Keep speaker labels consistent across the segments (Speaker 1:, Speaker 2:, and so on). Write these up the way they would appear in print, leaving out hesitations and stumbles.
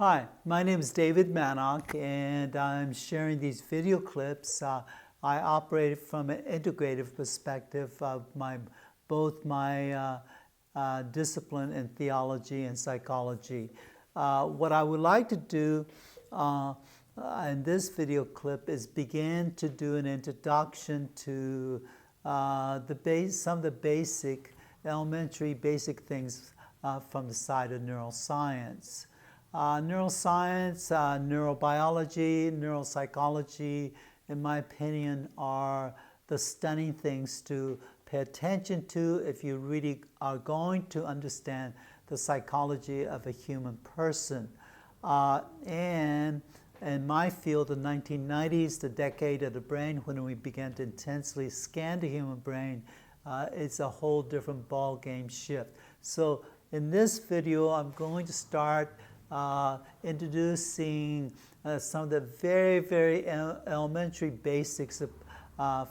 Speaker 1: Hi, my name is David Mannock, and I'm sharing these video clips. I operate from an integrative perspective of both my discipline in theology and psychology. What I would like to do in this video clip is begin to do an introduction to some of the elementary basic things from the side of neuroscience. Neuroscience, neurobiology, neuropsychology, in my opinion, are the stunning things to pay attention to if you really are going to understand the psychology of a human person. And in my field, the 1990s, the decade of the brain, when we began to intensely scan the human brain, it's a whole different ball game shift. So in this video, I'm going to start introducing some of the very elementary basics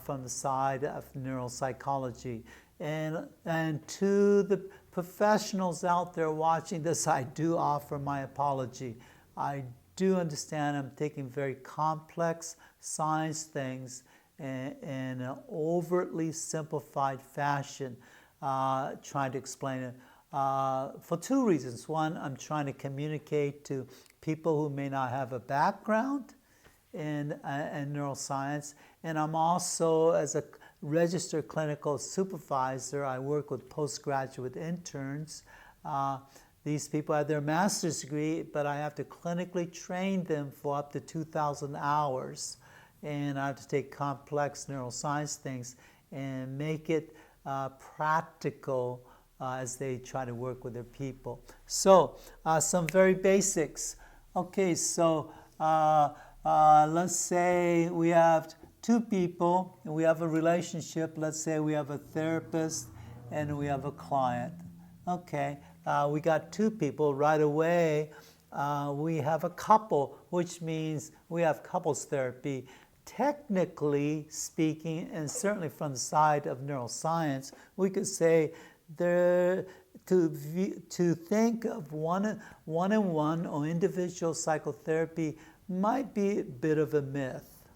Speaker 1: from the side of neuropsychology. And to the professionals out there watching this, I do offer my apology. I do understand I'm taking very complex science things in an overtly simplified fashion, trying to explain it. For two reasons. One, I'm trying to communicate to people who may not have a background in neuroscience, and I'm also, as a registered clinical supervisor, I work with postgraduate interns. These people have their master's degree, but I have to clinically train them for up to 2,000 hours, and I have to take complex neuroscience things and make it practical as they try to work with their people. So, some very basics. Okay, so let's say we have two people and we have a relationship. Let's say we have a therapist and we have a client. Okay, we got two people right away. We have a couple, which means we have couples therapy. Technically speaking, and certainly from the side of neuroscience, we could say to think of one-on-one or individual psychotherapy might be a bit of a myth.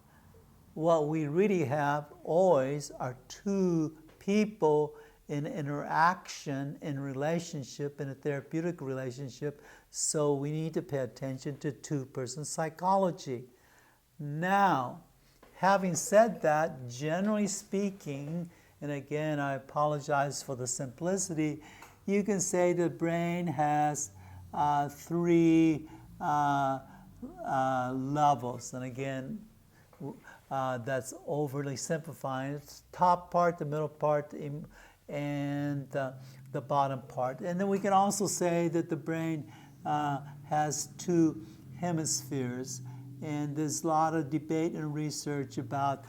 Speaker 1: What we really have always are two people in interaction, in relationship, in a therapeutic relationship, so we need to pay attention to two-person psychology. Now, having said that, generally speaking, and again, I apologize for the simplicity, you can say the brain has three levels. And again, that's overly simplifying. It's top part, the middle part, and the bottom part. And then we can also say that the brain has two hemispheres. And there's a lot of debate and research about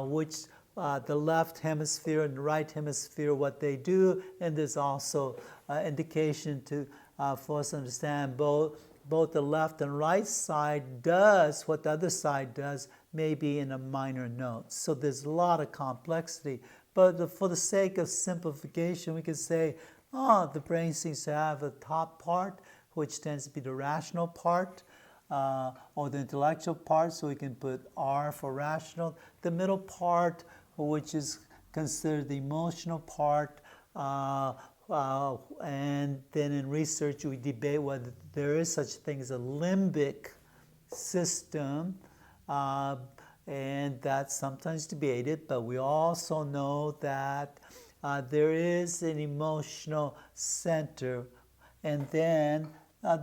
Speaker 1: which the left hemisphere and the right hemisphere, what they do, and there's also indication for us to understand both the left and right side does what the other side does, maybe in a minor note. So there's a lot of complexity. But for the sake of simplification, we could say, the brain seems to have a top part, which tends to be the rational part, or the intellectual part, so we can put R for rational. The middle part, which is considered the emotional part, and then in research we debate whether there is such a thing as a limbic system, and that's sometimes debated, but we also know that there is an emotional center, and then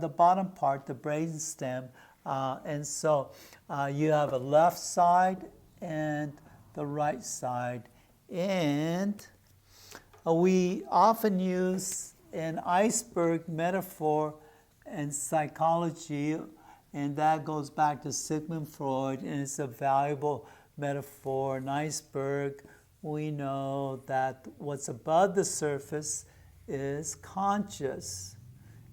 Speaker 1: the bottom part, the brain stem, and so you have a left side and the right side. And we often use an iceberg metaphor in psychology, and that goes back to Sigmund Freud, and it's a valuable metaphor. An iceberg, we know that what's above the surface is conscious,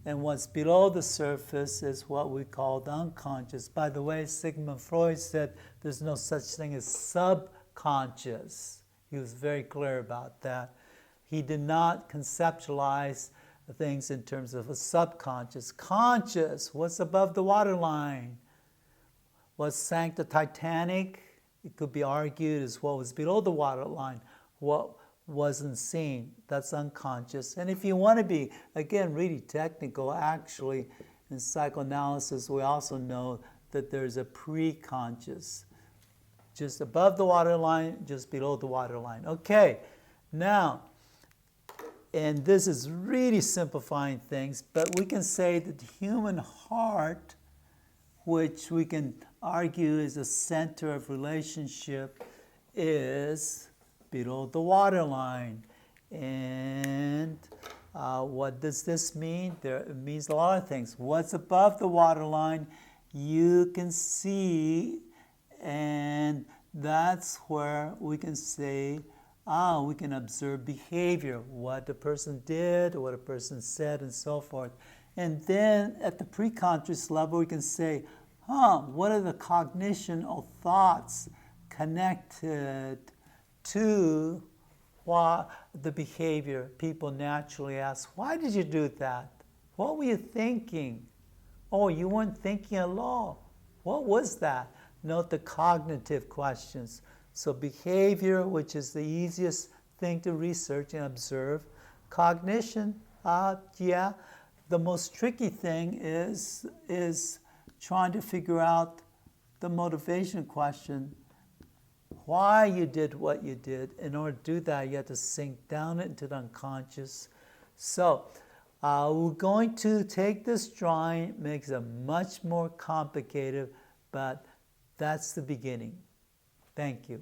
Speaker 1: and what's below the surface is what we call the unconscious. By the way, Sigmund Freud said there's no such thing as subconscious. He was very clear about that. He did not conceptualize things in terms of a subconscious. Conscious, what's above the waterline? What sank the Titanic? It could be argued as what was below the waterline, what wasn't seen. That's unconscious. And if you want to be, again, really technical, actually, in psychoanalysis, we also know that there's a pre-conscious, just above the waterline, just below the waterline. Okay, now, and this is really simplifying things, but we can say that the human heart, which we can argue is the center of relationship, is below the waterline. And what does this mean? It means a lot of things. What's above the waterline, you can see, and that's where we can say, we can observe behavior, what the person did, what a person said, and so forth. And then at the preconscious level, we can say, what are the cognitional thoughts connected to the behavior? People naturally ask, why did you do that? What were you thinking? Oh, you weren't thinking at all. What was that? Note the cognitive questions. So behavior, which is the easiest thing to research and observe. Cognition, the most tricky thing is trying to figure out the motivation question, why you did what you did. In order to do that, you have to sink down into the unconscious. So we're going to take this drawing, makes it much more complicated, but that's the beginning. Thank you.